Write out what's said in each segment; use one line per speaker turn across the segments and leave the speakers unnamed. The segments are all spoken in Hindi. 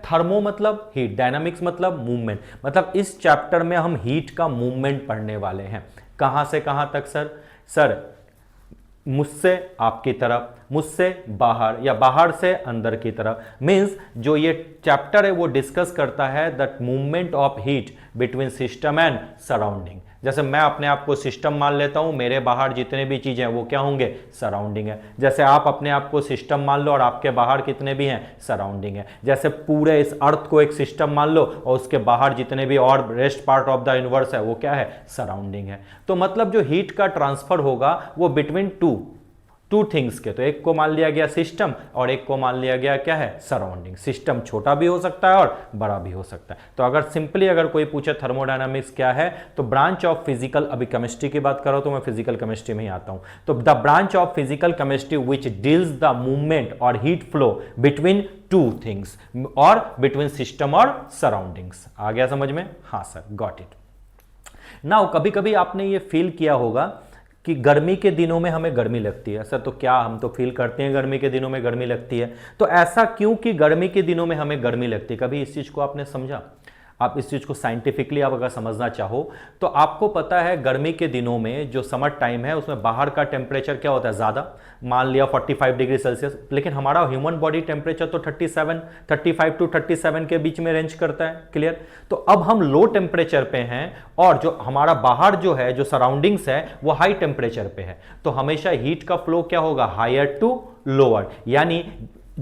थर्मो मतलब हीट, डायनामिक्स मतलब मूवमेंट। मतलब इस चैप्टर में हम हीट का मूवमेंट पढ़ने वाले हैं। कहां से कहां तक सर? सर मुझसे आपकी तरफ, मुझसे बाहर, या बाहर से अंदर की तरफ। मींस जो ये चैप्टर है वो डिस्कस करता है the movement of heat between system and surrounding. जैसे मैं अपने आप को सिस्टम मान लेता हूं, मेरे बाहर जितने भी चीजें हैं वो क्या होंगे? सराउंडिंग है। जैसे आप अपने आप को सिस्टम मान लो और आपके बाहर कितने भी हैं? सराउंडिंग है। जैसे पूरे इस अर्थ को एक सिस्टम मान लो और उसके बाहर जितने भी और rest part of the universe है वो क्या है? सराउंडिंग है। तो मतलब जो हीट का ट्रांसफर होगा वो बिटवीन टू थिंग्स के, तो एक को मान लिया गया सिस्टम और एक को मान लिया गया क्या है? सराउंडिंग। सिस्टम छोटा भी हो सकता है और बड़ा भी हो सकता है। तो अगर सिंपली अगर कोई पूछे थर्मोडायनामिक्स क्या है, तो ब्रांच ऑफ फिजिकल, अभी केमिस्ट्री की बात करो तो मैं फिजिकल केमिस्ट्री में ही आता हूं, तो the branch of physical chemistry which deals the movement और heat flow between two things और बिटवीन सिस्टम और सराउंडिंग्स। आ गया समझ में? हाँ सर, गॉट इट। नाउ कभी कभी आपने ये फील किया होगा कि गर्मी के दिनों में हमें गर्मी लगती है। सर तो क्या हम तो फील करते हैं गर्मी के दिनों में गर्मी लगती है, तो ऐसा क्यों कि गर्मी के दिनों में हमें गर्मी लगती है? कभी इस चीज को आपने समझा? आप इस चीज को साइंटिफिकली आप अगर समझना चाहो तो आपको पता है गर्मी के दिनों में जो समर टाइम है उसमें बाहर का टेम्परेचर क्या होता है? ज्यादा, मान लिया 45 डिग्री सेल्सियस, लेकिन हमारा ह्यूमन बॉडी टेम्परेचर तो 35 टू 37 के बीच में रेंज करता है। क्लियर? तो अब हम लो टेम्परेचर पे हैं और जो हमारा बाहर जो है, जो सराउंडिंग्स है वो हाई टेम्परेचर पे है, तो हमेशा हीट का फ्लो क्या होगा? हायर टू लोअर, यानी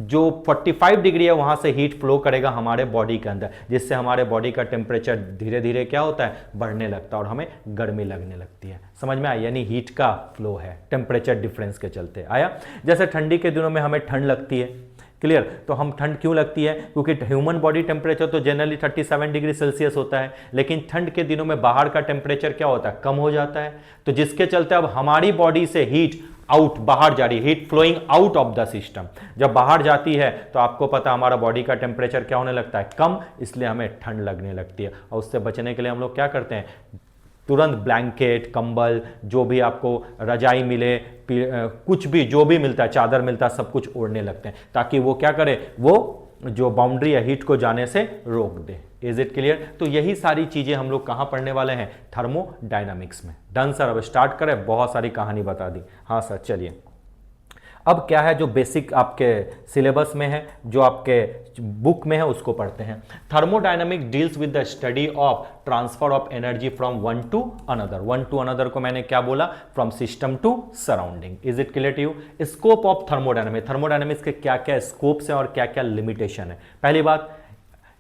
जो 45 डिग्री है वहां से हीट फ्लो करेगा हमारे बॉडी के अंदर, जिससे हमारे बॉडी का टेम्परेचर धीरे धीरे क्या होता है? बढ़ने लगता है और हमें गर्मी लगने लगती है। समझ में आया? यानी हीट का फ्लो है टेम्परेचर डिफरेंस के चलते। आया? जैसे ठंडी के दिनों में हमें ठंड लगती है। क्लियर? तो हम ठंड क्यों लगती है? क्योंकि ह्यूमन बॉडी टेम्परेचर तो जनरली 37 डिग्री सेल्सियस होता है, लेकिन ठंड के दिनों में बाहर का टेम्परेचर क्या होता है? कम हो जाता है, तो जिसके चलते अब हमारी बॉडी से हीट आउट, बाहर जा रही है, heat flowing out of the system. जब बाहर जाती है तो आपको पता हमारा बॉडी का टेम्परेचर क्या होने लगता है? कम, इसलिए हमें ठंड लगने लगती है। और उससे बचने के लिए हम लोग क्या करते हैं? तुरंत ब्लैंकेट, कंबल, जो भी आपको रजाई मिले, कुछ भी जो भी मिलता है, चादर मिलता है, सब कुछ ओढ़ने लगते हैं ताकि वो क्या करे? वो जो बाउंड्री है हीट को जाने से रोक दे। Is it clear? तो यही सारी चीजें हम लोग कहां पढ़ने वाले हैं? थर्मोडायनामिक्स में। डन सर, अब स्टार्ट करें? बहुत सारी कहानी बता दी। हाँ सर, चलिए। अब क्या है जो बेसिक आपके सिलेबस में है, जो आपके बुक में है, उसको पढ़ते हैं। Thermodynamic deals with the study of transfer of energy from one to another. One to another को मैंने क्या बोला? From system to surrounding. Is it clear to you? Scope of thermodynamics, thermodynamics के क्या क्या स्कोप्स हैं और क्या क्या लिमिटेशन है। पहली बात,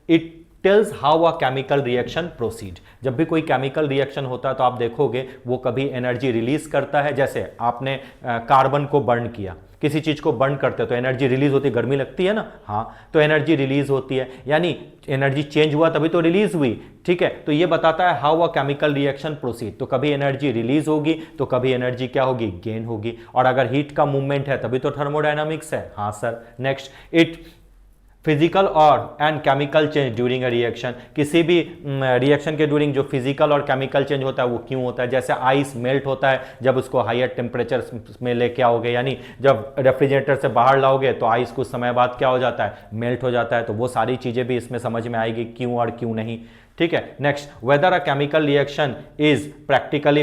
it tells how a chemical reaction proceed. जब भी कोई केमिकल रिएक्शन होता है तो आप देखोगे वो कभी एनर्जी रिलीज करता है। जैसे आपने कार्बन को बर्न किया, किसी चीज को बर्न करते हैं तो एनर्जी रिलीज होती है, गर्मी लगती है ना? हाँ, तो एनर्जी रिलीज होती है, यानी एनर्जी चेंज हुआ तभी तो रिलीज हुई। ठीक है? तो ये बताता है how a chemical reaction proceed. तो कभी एनर्जी रिलीज होगी तो कभी एनर्जी क्या होगी? गेन होगी। और अगर हीट का मूवमेंट है तभी तो थर्मोडायनामिक्स है। हाँ सर। नेक्स्ट, इट फिजिकल और and chemical change during a reaction. किसी भी रिएक्शन के ड्यूरिंग जो फिजिकल और केमिकल चेंज होता है वो क्यों होता है? जैसे आइस मेल्ट होता है जब उसको हायर टेम्परेचर में लेके आओगे, यानी जब रेफ्रिजरेटर से बाहर लाओगे तो आइस कुछ समय बाद क्या हो जाता है? मेल्ट हो जाता है। तो वो सारी चीजें भी इसमें समझ में आएगी, क्यों और क्यों नहीं। ठीक है? Next, whether a chemical reaction is practically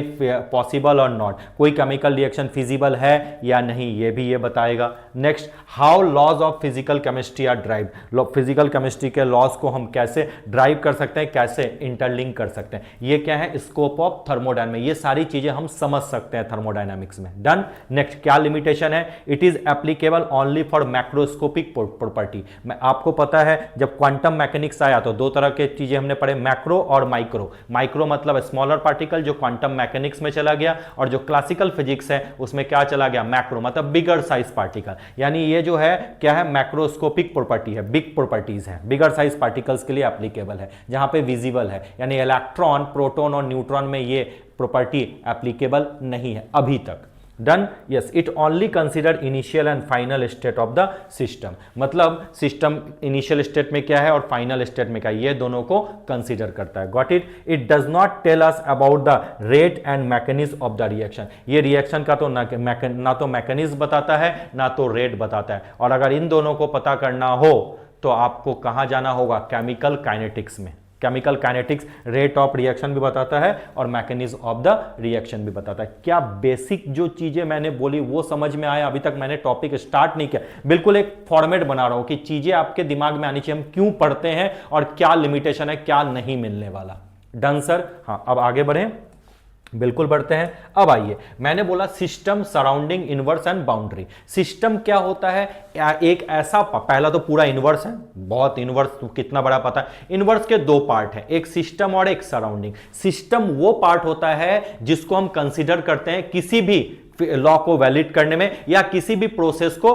possible और नॉट। कोई केमिकल रिएक्शन फिजिबल है या नहीं, ये भी ये बताएगा। Next, how laws of physical chemistry are drive. Physical chemistry के लॉज को हम कैसे ड्राइव कर सकते हैं, कैसे इंटरलिंक कर सकते हैं। ये क्या है? Scope of thermodynamics. ये सारी चीजें हम समझ सकते हैं थर्मोडायनामिक्स में। डन। नेक्स्ट, क्या लिमिटेशन है? It is applicable only for macroscopic property. आपको पता है जब क्वांटम मैकेनिक्स आया तो दो तरह के चीजें हमने पढ़े, मैक्रो और माइक्रो। माइक्रो मतलब स्मॉलर पार्टिकल जो क्वांटम मैकेनिक्स में चला गया, और जो क्लासिकल फिजिक्स है उसमें क्या चला गया? मैक्रो मतलब बिगर साइज पार्टिकल। यानी ये जो है क्या है? मैक्रोस्कोपिक प्रॉपर्टी है, बिग प्रॉपर्टीज है, बिगर साइज पार्टिकल्स के लिए एप्लीकेबल है, जहां पे विजिबल है। यानी इलेक्ट्रॉन, प्रोटॉन और न्यूट्रॉन में ये प्रॉपर्टी एप्लीकेबल नहीं है अभी तक। Done. Yes, it only consider initial and final state of the system. मतलब सिस्टम इनिशियल स्टेट में क्या है और फाइनल स्टेट में क्या है, ये दोनों को कंसिडर करता है। Got it? It does not tell us about the rate and mechanism of the reaction. ये रिएक्शन का तो ना तो मैकेनिज्म बताता है ना तो रेट बताता है। और अगर इन दोनों को पता करना हो तो आपको कहां जाना होगा, केमिकल काइनेटिक्स में। Chemical kinetics rate of reaction भी बताता है और मैकेनिज्म ऑफ द रिएक्शन भी बताता है। क्या बेसिक जो चीजें मैंने बोली वो समझ में आया? अभी तक मैंने टॉपिक स्टार्ट नहीं किया, बिल्कुल एक फॉर्मेट बना रहा हूं कि चीजें आपके दिमाग में आनी चाहिए, हम क्यों पढ़ते हैं और क्या लिमिटेशन है, क्या नहीं मिलने वाला। Done sir? हाँ, अब आगे बढ़े, बिल्कुल बढ़ते हैं। अब आइए, मैंने बोला system, surrounding, universe and boundary. System क्या होता है? एक ऐसा, पहला तो पूरा इनवर्स है, बहुत इनवर्स तो कितना बड़ा पता है। इनवर्स के दो पार्ट हैं, एक सिस्टम और एक सराउंडिंग। सिस्टम वो पार्ट होता है जिसको हम कंसीडर करते हैं किसी भी लॉ को वैलिड करने में या किसी भी प्रोसेस को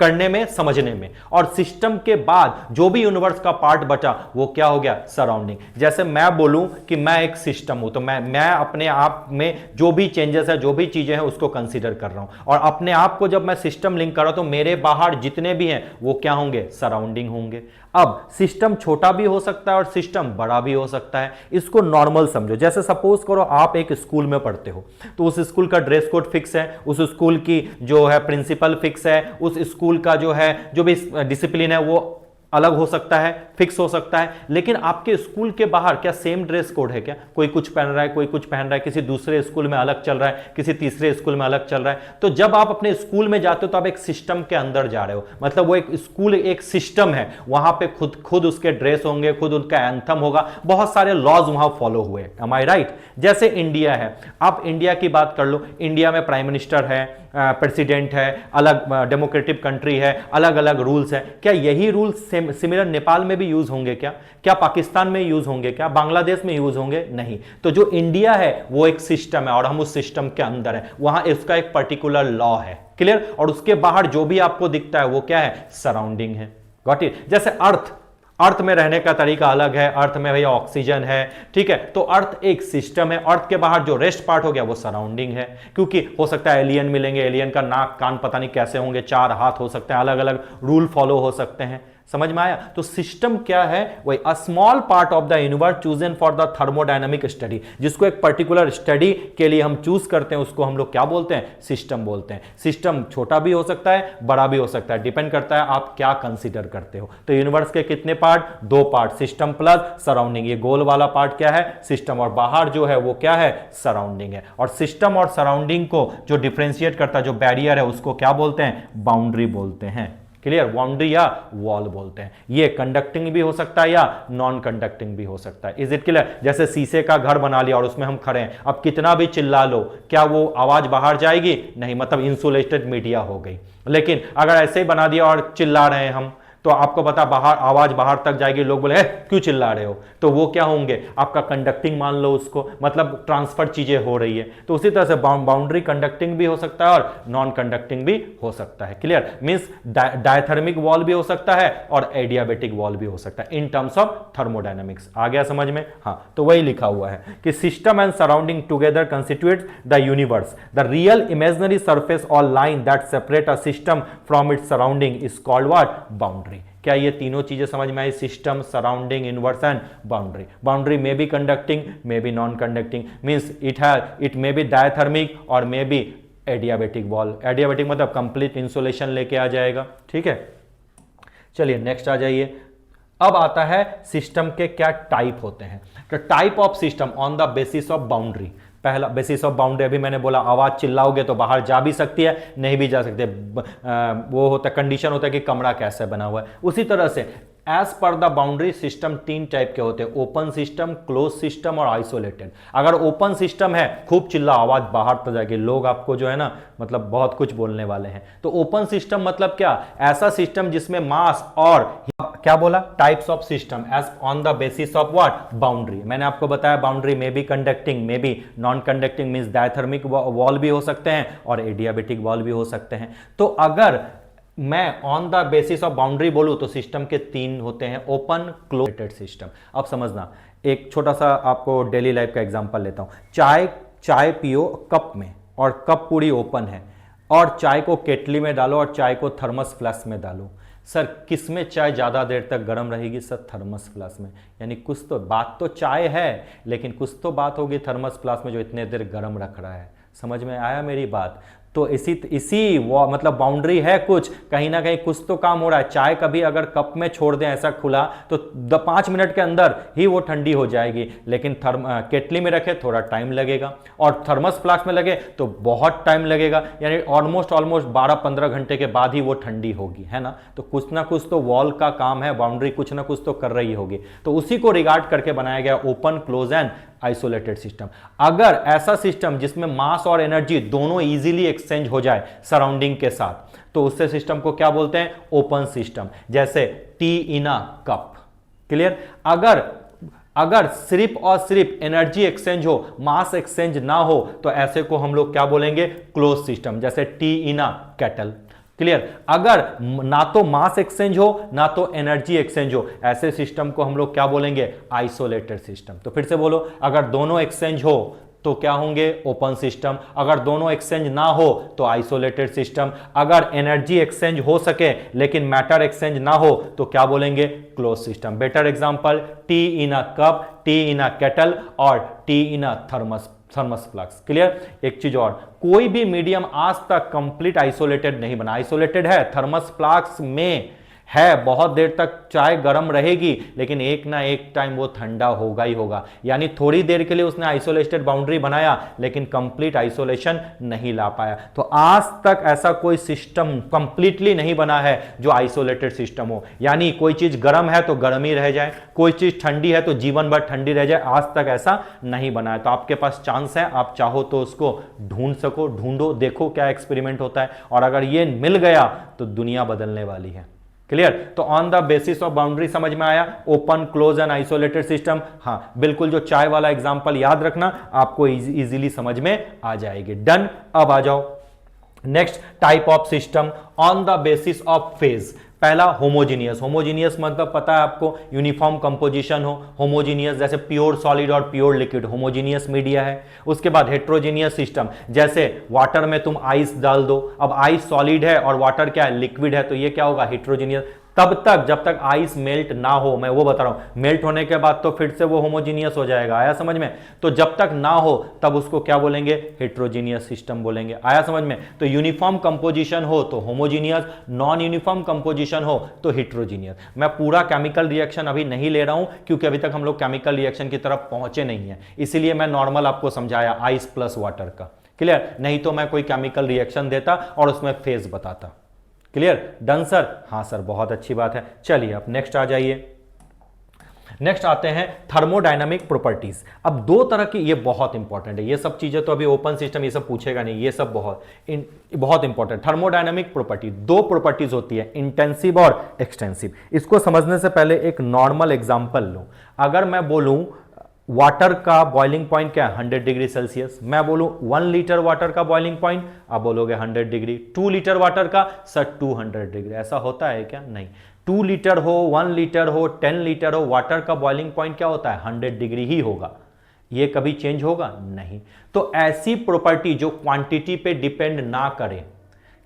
करने में, समझने में। और सिस्टम के बाद जो भी यूनिवर्स का पार्ट बचा वो क्या हो गया? सराउंडिंग। जैसे मैं बोलूं कि मैं एक सिस्टम हूं, तो मैं अपने आप में जो भी चेंजेस है, जो भी चीजें हैं उसको कंसीडर कर रहा हूं, और अपने आप को जब मैं सिस्टम लिंक कर रहा हूं तो मेरे बाहर जितने भी हैं वो क्या होंगे? सराउंडिंग होंगे। अब सिस्टम छोटा भी हो सकता है और सिस्टम बड़ा भी हो सकता है, इसको नॉर्मल समझो। जैसे सपोज करो आप एक स्कूल में पढ़ते हो, तो उस स्कूल का ड्रेस कोड फिक्स है, उस स्कूल की जो है प्रिंसिपल फिक्स है, उस स्कूल का जो है जो भी डिसिप्लिन है वो अलग हो सकता है, फिक्स हो सकता है। लेकिन आपके स्कूल के बाहर क्या सेम ड्रेस कोड है क्या? कोई कुछ पहन रहा है, कोई कुछ पहन रहा है, किसी दूसरे स्कूल में अलग चल रहा है, किसी तीसरे स्कूल में अलग चल रहा है। तो जब आप अपने स्कूल में जाते हो तो आप एक सिस्टम के अंदर जा रहे हो, मतलब वो एक स्कूल एक सिस्टम है, वहां पे खुद उसके ड्रेस होंगे, खुद उनका एंथम होगा, बहुत सारे लॉज वहां फॉलो हुए। एम आई राइट? जैसे इंडिया है, आप इंडिया की बात कर लो, इंडिया में प्राइम मिनिस्टर है, प्रेसिडेंट है, अलग डेमोक्रेटिक कंट्री है, अलग अलग रूल्स है। क्या यही रूल्स सिमिलर नेपाल में भी यूज होंगे क्या? क्या पाकिस्तान में यूज होंगे क्या? बांग्लादेश में यूज होंगे? नहीं। तो जो इंडिया है वो एक सिस्टम है और हम उस सिस्टम के अंदर है, वहां इसका एक पर्टिकुलर लॉ है, क्लियर? और उसके बाहर जो भी आपको दिखता है वो क्या है? सराउंडिंग है। Got it? जैसे अर्थ में रहने का तरीका अलग है, अर्थ में भैया ऑक्सीजन है, ठीक है, तो अर्थ एक सिस्टम है, अर्थ के बाहर जो रेस्ट पार्ट हो गया वो सराउंडिंग है। क्योंकि हो सकता है एलियन मिलेंगे, एलियन का नाक कान पता नहीं कैसे होंगे, 4 हाथ हो सकते हैं, अलग अलग रूल फॉलो हो सकते हैं। समझ में आया? तो सिस्टम क्या है? वही a small part of the universe chosen for the thermodynamic study, जिसको एक पर्टिकुलर स्टडी के लिए हम चूज करते हैं, उसको हम लोग क्या बोलते हैं? सिस्टम बोलते हैं। सिस्टम छोटा भी हो सकता है, बड़ा भी हो सकता है, डिपेंड करता है आप क्या कंसीडर करते हो। तो यूनिवर्स के कितने part? 2 part, system plus surrounding. ये गोल वाला पार्ट क्या है? सिस्टम, और बाहर जो है वो क्या है? सराउंडिंग है। और सिस्टम और सराउंडिंग को जो डिफरेंशिएट करता है, जो बैरियर है, उसको क्या बोलते हैं? बाउंड्री बोलते हैं। क्लियर? बाउंड्री या वॉल बोलते हैं। ये कंडक्टिंग भी हो सकता है या नॉन कंडक्टिंग भी हो सकता है। Is it clear? जैसे शीशे का घर बना लिया और उसमें हम खड़े हैं, अब कितना भी चिल्ला लो, क्या वो आवाज बाहर जाएगी? नहीं, मतलब इंसुलेटेड मीडिया हो गई। लेकिन अगर ऐसे ही बना दिया और चिल्ला रहे हैं हम, तो आपको पता बाहर आवाज बाहर तक जाएगी, लोग बोले क्यों चिल्ला रहे हो, तो वो क्या होंगे? आपका कंडक्टिंग मान लो उसको, मतलब ट्रांसफर चीजें हो रही है। तो उसी तरह से बाउंड्री कंडक्टिंग भी हो सकता है और नॉन कंडक्टिंग भी हो सकता है। क्लियर? मींस डायथर्मिक वॉल भी हो सकता है और एडियाबेटिक वॉल भी हो सकता है इन टर्म्स ऑफ थर्मोडायनामिक्स। आ गया समझ में? हाँ, तो वही लिखा हुआ है कि system and surrounding together constitutes the universe. The real imaginary surface और line that separate a system from its surrounding is called what? Boundary. क्या ये तीनों चीजें समझ में आई? System, surrounding, universe and boundary. Boundary may be conducting, may be non conducting, means it may be diathermic और may be adiabatic wall. Adiabatic मतलब कंप्लीट इंसुलेशन लेके आ जाएगा। ठीक है, चलिए नेक्स्ट आ जाइए। अब आता है सिस्टम के क्या टाइप होते हैं। तो type of system on the basis of boundary. पहला बेसिस ऑफ बाउंड्री, अभी मैंने बोला आवाज चिल्लाओगे तो बाहर जा भी सकती है, नहीं भी जा सकते, वो होता कंडीशन होता है कि कमरा कैसे बना हुआ है। उसी तरह से as per the boundary system 3 type के होते हैं, ओपन सिस्टम, क्लोज सिस्टम और आइसोलेटेड। अगर ओपन सिस्टम है, खूब चिल्ला, आवाज बाहर तो जाएगी, लोग आपको जो है ना मतलब बहुत कुछ बोलने वाले हैं। तो ओपन सिस्टम मतलब क्या? ऐसा सिस्टम जिसमें मास और क्या बोला? Types of system as on the basis of what? Boundary. मैंने आपको बताया बाउंड्री में भी कंडक्टिंग, में भी non conducting, means diathermic wall भी हो सकते हैं और एडियाबेटिक वॉल भी हो सकते हैं। तो अगर मैं on the basis of boundary बोलूं तो सिस्टम के 3 होते हैं, ओपन, क्लोज्ड सिस्टम। अब समझना, एक छोटा सा आपको डेली लाइफ का एग्जांपल लेता हूं। चाय पियो कप में और कप पूरी ओपन है, और चाय को केटली में डालो और चाय को थर्मस फ्लास्क में डालो। सर किस में चाय ज़्यादा देर तक गर्म रहेगी? सर थर्मस फ्लास्क में। यानी कुछ तो बात तो चाय है, लेकिन कुछ तो बात होगी थर्मस फ्लास्क में जो इतने देर गर्म रख रहा है। समझ में आया मेरी बात? तो इसी मतलब बाउंड्री है कुछ, कहीं ना कहीं कुछ तो काम हो रहा है। चाय कभी अगर कप में छोड़ दें ऐसा खुला तो 5 मिनट के अंदर ही वो ठंडी हो जाएगी, लेकिन केटली में रखे थोड़ा टाइम लगेगा, और थर्मस फ्लास्क में लगे तो बहुत टाइम लगेगा, यानी ऑलमोस्ट 12-15 घंटे के बाद ही वो ठंडी होगी, है ना। तो कुछ ना कुछ तो वॉल का काम है, बाउंड्री कुछ ना कुछ तो कर रही होगी, तो उसी को रिगार्ड करके बनाया गया open, close and isolated system. अगर ऐसा सिस्टम जिसमें मास और एनर्जी दोनों इजीली एक्सचेंज हो जाए सराउंडिंग के साथ, तो उससे सिस्टम को क्या बोलते हैं, ओपन सिस्टम। जैसे T in a cup, clear. अगर सिर्फ और सिर्फ एनर्जी एक्सचेंज हो, मास एक्सचेंज ना हो, तो ऐसे को हम लोग क्या बोलेंगे, क्लोज सिस्टम। जैसे टी इन अ केटल, क्लियर। अगर ना तो मास एक्सचेंज हो ना तो एनर्जी एक्सचेंज हो, ऐसे सिस्टम को हम लोग क्या बोलेंगे, आइसोलेटेड सिस्टम। तो फिर से बोलो, अगर दोनों एक्सचेंज हो तो क्या होंगे, ओपन सिस्टम। अगर दोनों एक्सचेंज ना हो तो आइसोलेटेड सिस्टम। अगर एनर्जी एक्सचेंज हो सके लेकिन मैटर एक्सचेंज ना हो तो क्या बोलेंगे, close system. Better example, T in a cup, T in a kettle और टी इन अ थर्मस फ्लास्क, क्लियर। एक चीज और, कोई भी मीडियम आज तक कंप्लीट आइसोलेटेड नहीं बना। आइसोलेटेड है, थर्मस फ्लास्क में है, बहुत देर तक चाय गर्म रहेगी लेकिन एक ना एक टाइम वो ठंडा होगा ही होगा, यानी थोड़ी देर के लिए उसने आइसोलेटेड बाउंड्री बनाया लेकिन कंप्लीट आइसोलेशन नहीं ला पाया। तो आज तक ऐसा कोई सिस्टम कंप्लीटली नहीं बना है जो आइसोलेटेड सिस्टम हो, यानी कोई चीज गर्म है तो गर्म ही रह जाए, कोई चीज ठंडी है तो जीवन भर ठंडी रह जाए, आज तक ऐसा नहीं बना है। तो आपके पास चांस है, आप चाहो तो उसको ढूंढो, देखो क्या एक्सपेरिमेंट होता है, और अगर ये मिल गया तो दुनिया बदलने वाली है, क्लियर। तो on the basis of boundary समझ में आया, open, close and isolated system. हाँ बिल्कुल, जो चाय वाला एग्जांपल याद रखना, आपको इजीली समझ में आ जाएगी। डन। अब आ जाओ next type of system on the basis of phase. पहला होमोजीनियस। होमोजीनियस मतलब पता है आपको, यूनिफॉर्म कंपोजिशन हो। होमोजीनियस जैसे प्योर सॉलिड और प्योर लिक्विड, होमोजीनियस मीडिया है। उसके बाद हेट्रोजीनियस सिस्टम, जैसे वाटर में तुम आइस डाल दो, अब आइस सॉलिड है और वाटर क्या है, लिक्विड है, तो ये क्या होगा, हेट्रोजीनियस। तब तक जब तक आइस मेल्ट ना हो, मैं वो बता रहा हूं, मेल्ट होने के बाद तो फिर से वो होमोजीनियस हो जाएगा, आया समझ में। तो जब तक ना हो तब उसको क्या बोलेंगे, हेट्रोजीनियस सिस्टम बोलेंगे, आया समझ में। तो यूनिफॉर्म कंपोजिशन हो तो होमोजीनियस, नॉन यूनिफॉर्म कंपोजिशन हो तो हेट्रोजीनियस। मैं पूरा केमिकल रिएक्शन अभी नहीं ले रहा हूं क्योंकि अभी तक हम लोग केमिकल रिएक्शन की तरफ पहुंचे नहीं है, इसीलिए मैं नॉर्मल आपको समझाया आइस प्लस वाटर का, क्लियर। नहीं तो मैं कोई केमिकल रिएक्शन देता और उसमें फेज बताता, क्लियर। डन सर, हाँ सर, बहुत अच्छी बात है। चलिए अब नेक्स्ट आ जाइए। नेक्स्ट आते हैं थर्मोडायनामिक प्रॉपर्टीज। अब दो तरह की, ये बहुत इंपॉर्टेंट है, ये सब चीजें तो अभी ओपन सिस्टम ये सब पूछेगा नहीं, ये सब बहुत इंपॉर्टेंट। थर्मोडायनामिक प्रॉपर्टी, दो प्रॉपर्टीज होती है, इंटेंसिव और एक्सटेंसिव। इसको समझने से पहले एक नॉर्मल एग्जांपल लो। अगर मैं बोलूं वाटर का बॉइलिंग पॉइंट क्या है, 100 डिग्री सेल्सियस, मैं बोलूं 1 लीटर वाटर का बॉइलिंग पॉइंट, आप बोलोगे 100 डिग्री। 2 लीटर वाटर का, सर 200 डिग्री। ऐसा होता है क्या, नहीं। 2 लीटर हो, 1 लीटर हो, 10 लीटर हो, वाटर का बॉइलिंग पॉइंट क्या होता है, 100 डिग्री ही होगा, ये कभी चेंज होगा नहीं। तो ऐसी प्रॉपर्टी जो क्वांटिटी पे डिपेंड ना करे,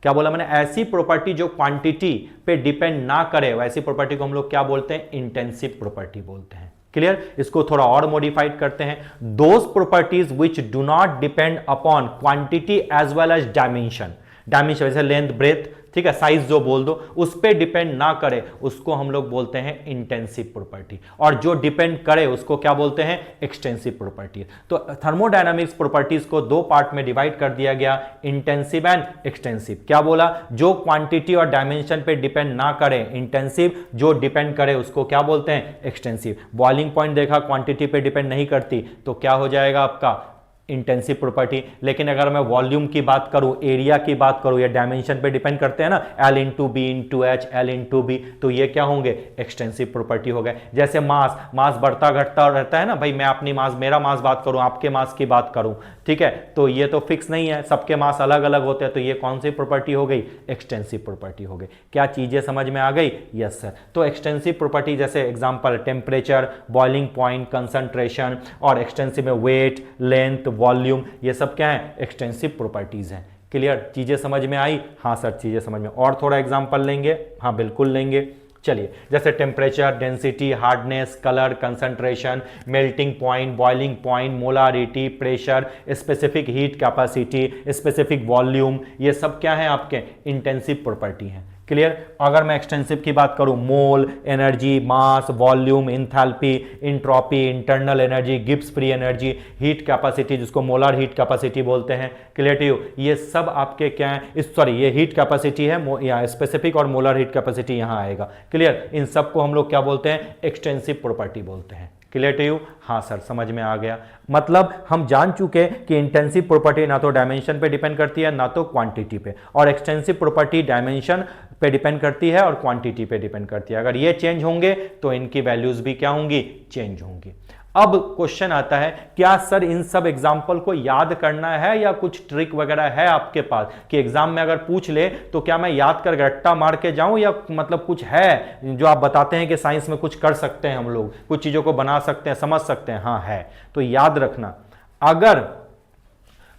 क्या बोला मैंने, ऐसी प्रॉपर्टी जो क्वांटिटी पे डिपेंड ना करे, वैसी प्रॉपर्टी को हम लोग क्या बोलते हैं, इंटेंसिव प्रॉपर्टी बोलते हैं, क्लियर। इसको थोड़ा और मॉडिफाइड करते हैं, those properties which do not depend upon quantity as well as dimension. Dimension जैसे लेंथ, ब्रेथ, ठीक है, साइज जो बोल दो, उस पे डिपेंड ना करे उसको हम लोग बोलते हैं इंटेंसिव प्रॉपर्टी, और जो डिपेंड करे उसको क्या बोलते हैं, एक्सटेंसिव प्रॉपर्टी। तो थर्मोडायनामिक्स प्रॉपर्टीज को दो पार्ट में डिवाइड कर दिया गया, इंटेंसिव एंड एक्सटेंसिव। क्या बोला, जो क्वांटिटी और डायमेंशन पे डिपेंड ना करे इंटेंसिव, जो डिपेंड करे उसको क्या बोलते हैं, एक्सटेंसिव। बॉइलिंग पॉइंट देखा, क्वांटिटी पे डिपेंड नहीं करती तो क्या हो जाएगा आपका, इंटेंसिव प्रॉपर्टी। लेकिन अगर मैं वॉल्यूम की बात करूं, एरिया की बात करूं, या डायमेंशन पे डिपेंड करते हैं ना, L into B into H, L into B, तो ये क्या होंगे, एक्सटेंसिव प्रॉपर्टी हो गए। जैसे मास बढ़ता घटता रहता है ना भाई, मैं अपनी मास, मेरा मास बात करूं, आपके मास की बात करूं, ठीक है, तो ये तो फिक्स नहीं है, सबके मास अलग अलग होते हैं, तो ये कौन सी प्रॉपर्टी हो गई, एक्सटेंसिव प्रॉपर्टी हो गई। क्या चीजें समझ में आ गई, यस सर। तो एक्सटेंसिव प्रॉपर्टी जैसे example temperature, boiling point, concentration, और एक्सटेंसिव में वेट, लेंथ, वॉल्यूम, ये सब क्या है, एक्सटेंसिव प्रॉपर्टीज हैं, क्लियर। चीजें समझ में आई, हाँ सर चीजें समझ में। और थोड़ा एग्जांपल लेंगे, हाँ बिल्कुल लेंगे। चलिए, जैसे temperature, density, hardness, colour, concentration, melting point, boiling point, molarity, pressure, specific heat capacity, specific volume, ये सब क्या है आपके इंटेंसिव प्रॉपर्टी हैं। क्लियर। अगर मैं एक्सटेंसिव की बात करूं, mole, energy, mass, volume, enthalpy, entropy, internal energy, Gibbs free energy, heat capacity जिसको मोलर हीट कैपेसिटी बोलते हैं, क्लियर, ये सब आपके क्या है, सॉरी ये हीट कैपेसिटी है, यहाँ स्पेसिफिक और मोलर हीट कैपेसिटी यहां आएगा। क्लियर। इन सबको हम लोग क्या बोलते हैं, एक्सटेंसिव प्रॉपर्टी बोलते हैं। Clear to you? हाँ सर, समझ में आ गया। मतलब हम जान चुके कि इंटेंसिव प्रॉपर्टी ना तो डायमेंशन पे डिपेंड करती है ना तो क्वांटिटी पे, और एक्सटेंसिव प्रॉपर्टी डायमेंशन पे डिपेंड करती है और क्वांटिटी पे डिपेंड करती है। अगर ये चेंज होंगे तो इनकी वैल्यूज भी क्या होंगी, चेंज होंगी। अब क्वेश्चन आता है, क्या सर इन सब एग्जाम्पल को याद करना है या कुछ ट्रिक वगैरह है आपके पास कि एग्जाम में अगर पूछ ले तो क्या मैं याद कर रट्टा मार के जाऊं, या मतलब कुछ है जो आप बताते हैं कि साइंस में कुछ कर सकते हैं, हम लोग कुछ चीजों को बना सकते हैं, समझ सकते हैं? हाँ है। तो याद रखना, अगर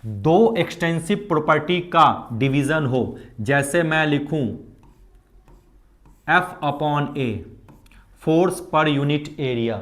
दो एक्सटेंसिव प्रॉपर्टी का डिवीजन हो, जैसे मैं लिखूं F/A, force per unit area,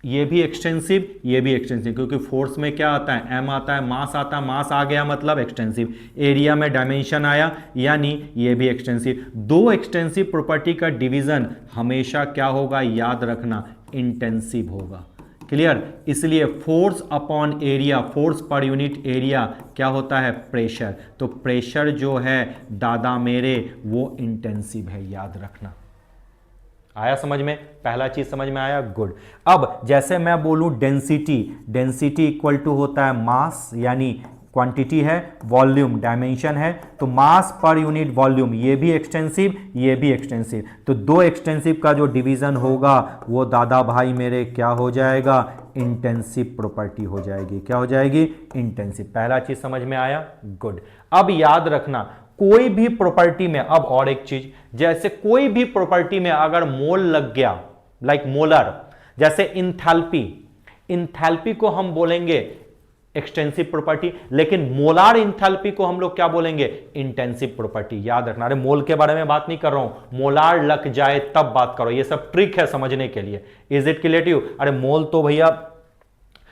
ये भी एक्सटेंसिव, ये भी एक्सटेंसिव, क्योंकि फोर्स में क्या आता है, m आता है, मास आता है, मास आ गया मतलब एक्सटेंसिव, एरिया में डायमेंशन आया यानी ये भी एक्सटेंसिव। दो एक्सटेंसिव प्रॉपर्टी का डिवीजन हमेशा क्या होगा, याद रखना, इंटेंसिव होगा। क्लियर। इसलिए force upon area, force per unit area क्या होता है, प्रेशर। तो प्रेशर जो है दादा मेरे वो इंटेंसिव है, याद रखना। आया समझ में? पहला चीज समझ में आया, गुड। अब जैसे मैं बोलूं डेंसिटी, डेंसिटी इक्वल टू होता है मास, यानी क्वांटिटी है, वॉल्यूम डायमेंशन है, तो मास पर यूनिट वॉल्यूम, ये भी एक्सटेंसिव, ये भी एक्सटेंसिव। तो दो एक्सटेंसिव का जो डिवीजन होगा वो दादा भाई मेरे क्या हो जाएगा, इंटेंसिव प्रॉपर्टी हो जाएगी। क्या हो जाएगी, इंटेंसिव। पहला चीज समझ में आया, गुड। अब याद रखना, कोई भी प्रॉपर्टी में, अब और एक चीज, जैसे कोई भी प्रॉपर्टी में अगर मोल लग गया, लाइक मोलर, जैसे इंथैल्पी, इंथैल्पी को हम बोलेंगे एक्सटेंसिव प्रॉपर्टी, लेकिन मोलार इंथैल्पी को हम लोग क्या बोलेंगे, इंटेंसिव प्रॉपर्टी। याद रखना। अरे मोल के बारे में बात नहीं कर रहा हूं, मोलार लग जाए तब बात करो, ये सब ट्रिक है समझने के लिए। Is it clear to you? अरे मोल तो भैया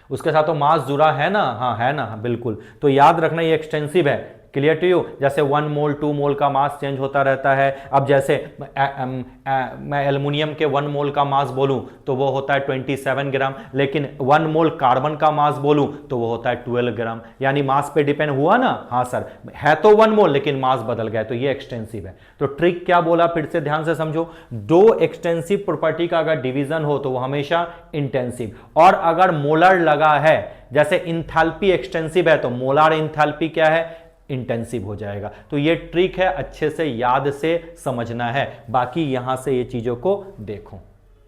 उसके साथ तो मास जुड़ा है ना, हाँ है ना, बिल्कुल। तो याद रखना ये एक्सटेंसिव है। Clear to you? जैसे 1 मोल 2 मोल का मास चेंज होता रहता है। अब जैसे मैं एल्युमिनियम के 1 मोल का मास बोलूं तो वो होता है 27 ग्राम, लेकिन 1 मोल कार्बन का मास बोलूं तो वो होता है 12 ग्राम। यानी मास पे डिपेंड हुआ ना? हाँ सर, है तो 1 मोल लेकिन मास बदल गया, तो ये एक्सटेंसिव है। तो ट्रिक क्या बोला, फिर से ध्यान से समझो, दो एक्सटेंसिव प्रॉपर्टी का अगर डिवीजन हो तो वो हमेशा इंटेंसिव, और अगर मोलर लगा है, जैसे इंथैल्पी एक्सटेंसिव है तो मोलार इंथैल्पी क्या है, इंटेंसिव हो जाएगा। तो ये ट्रिक है, अच्छे से याद से समझना है, बाकी यहां से ये चीजों को देखो।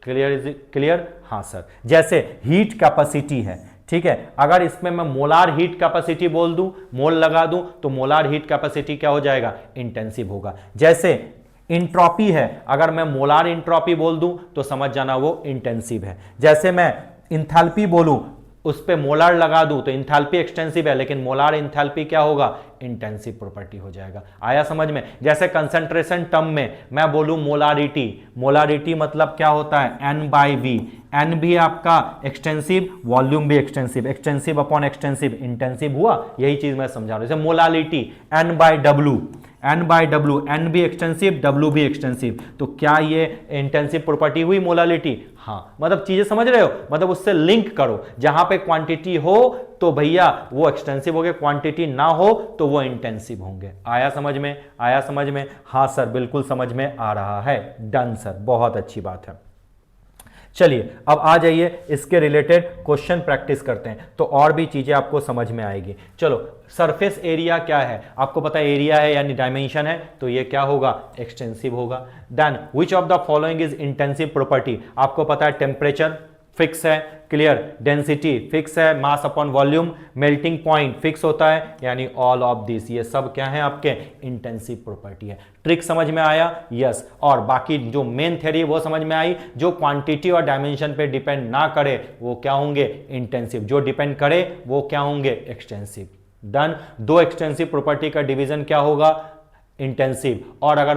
क्लियर? Is clear? हाँ सर। जैसे हीट कैपेसिटी है, ठीक है, अगर इसमें मैं मोलार हीट कैपेसिटी बोल दूं, मोल लगा दूं, तो मोलार हीट कैपेसिटी क्या हो जाएगा, इंटेंसिव होगा। जैसे इंट्रोपी है, अगर मैं मोलार इंट्रोपी बोल दूं तो समझ जाना वो इंटेंसिव है। जैसे मैं इंथैल्पी बोलूं, उस पे मोलार लगा दूं तो इंथैल्पी एक्सटेंसिव है, लेकिन मोलार इंथैल्पी क्या होगा, इंटेंसिव प्रॉपर्टी हो जाएगा। आया समझ में? जैसे कंसंट्रेशन टर्म में मैं बोलूं मोलारिटी, मोलारिटी मतलब क्या होता है, N/V, N भी आपका एक्सटेंसिव, वॉल्यूम भी extensive, extensive upon extensive intensive हुआ। यही चीज मैं समझा रहा हूं। जैसे मोलालिटी N/W, N/W, N भी एक्सटेंसिव, W भी एक्सटेंसिव, तो क्या ये इंटेंसिव प्रॉपर्टी हुई मोलालिटी? हाँ, मतलब चीजें समझ रहे हो, मतलब उससे लिंक करो, जहां पे क्वांटिटी हो तो भैया वो एक्सटेंसिव हो गए, क्वांटिटी ना हो तो वो इंटेंसिव होंगे। आया समझ में? आया समझ में? हाँ सर, बिल्कुल समझ में आ रहा है। डन सर, बहुत अच्छी बात है। चलिए अब आ जाइए, इसके रिलेटेड क्वेश्चन प्रैक्टिस करते हैं तो और भी चीजें आपको समझ में आएगी। चलो, सरफेस एरिया क्या है, आपको पता है एरिया है यानी डायमेंशन है, तो ये क्या होगा, एक्सटेंसिव होगा। Then which of the following is intensive property, आपको पता है टेम्परेचर फिक्स है, क्लियर, डेंसिटी फिक्स है, mass upon volume, melting point fix होता है, यानी ऑल ऑफ दिस, ये सब क्या है आपके इंटेंसिव प्रॉपर्टी है। ट्रिक समझ में आया? यस। और बाकी जो मेन थ्योरी वो समझ में आई, जो क्वांटिटी और डायमेंशन पे डिपेंड ना करे वो क्या होंगे, इंटेंसिव, जो डिपेंड करे वो क्या होंगे, एक्सटेंसिव। डन। दो एक्सटेंसिव प्रॉपर्टी का डिवीजन क्या होगा, इंटेंसिव, और अगर